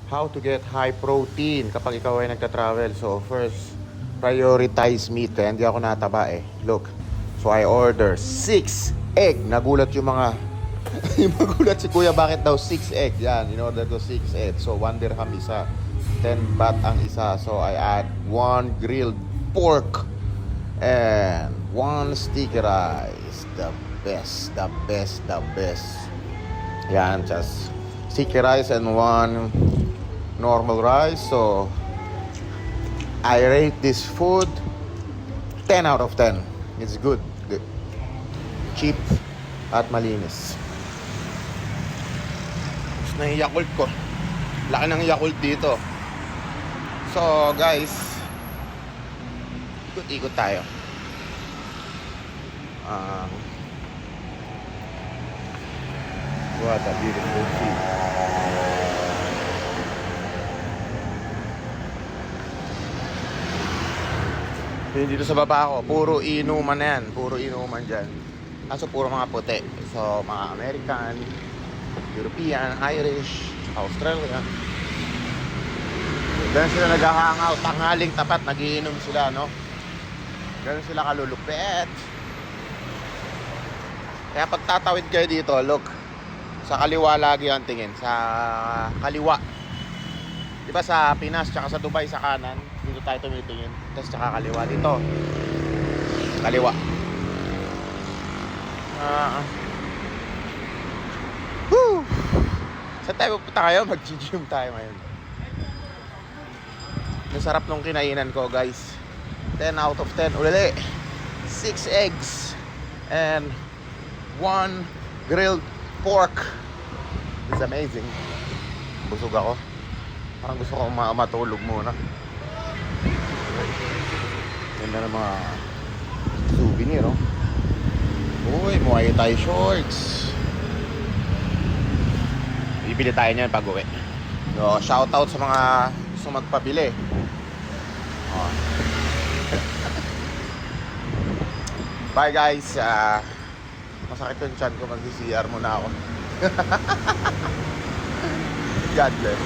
how to get high protein kapag ikaw ay nagta-travel. So first, prioritize meat. Kaya hindi ako nataba eh. Look. So I order 6 egg. Nagulat yung mga magulat si kuya bakit daw 6 egg. Yan, in order to 6 egg. So 1 dirham isa, 10 baht ang isa. So I add 1 grilled pork and 1 sticky rice. The best. Yan, just sticky rice and 1 normal rice. So I rate this food 10 out of 10. It's good. Cheap at malinis. Tapos na yung Yakult ko. Laki ng Yakult dito. So guys, ikot-ikot tayo. What a beautiful sea. Dito sa baba ko, puro inuman na yan. Puro inuman dyan. Kaso puro mga puti. So, mga American, European, Irish, Australian. Ganun sila nag-hangout. Tanghaling tapat, nagiinom sila, no? Ganun sila kalulupet. Kaya pag tatawid kayo dito, look. Sa kaliwa lagi ang tingin. Sa kaliwa. Diba sa Pinas, tsaka sa Dubai, sa kanan, dito tayo tumitingin. Tapos tsaka kaliwa dito. Kaliwa. Saan tayo pupunta kayo? Mag-gym tayo ngayon. Nasarap nung kinainan ko, guys. 10 out of 10. Ulali. 6 eggs. And 1 grilled pork. It's amazing. Busog ako. Parang gusto ko matulog muna. Ganda ng mga souvenir, no? Uy, Muay Thai shorts. Bibili tayo niyan pag uwi. So, shoutout sa mga gusto magpabili. Oh. Bye guys. Masakit yung chan ko. Mag-CR muna ako. God bless.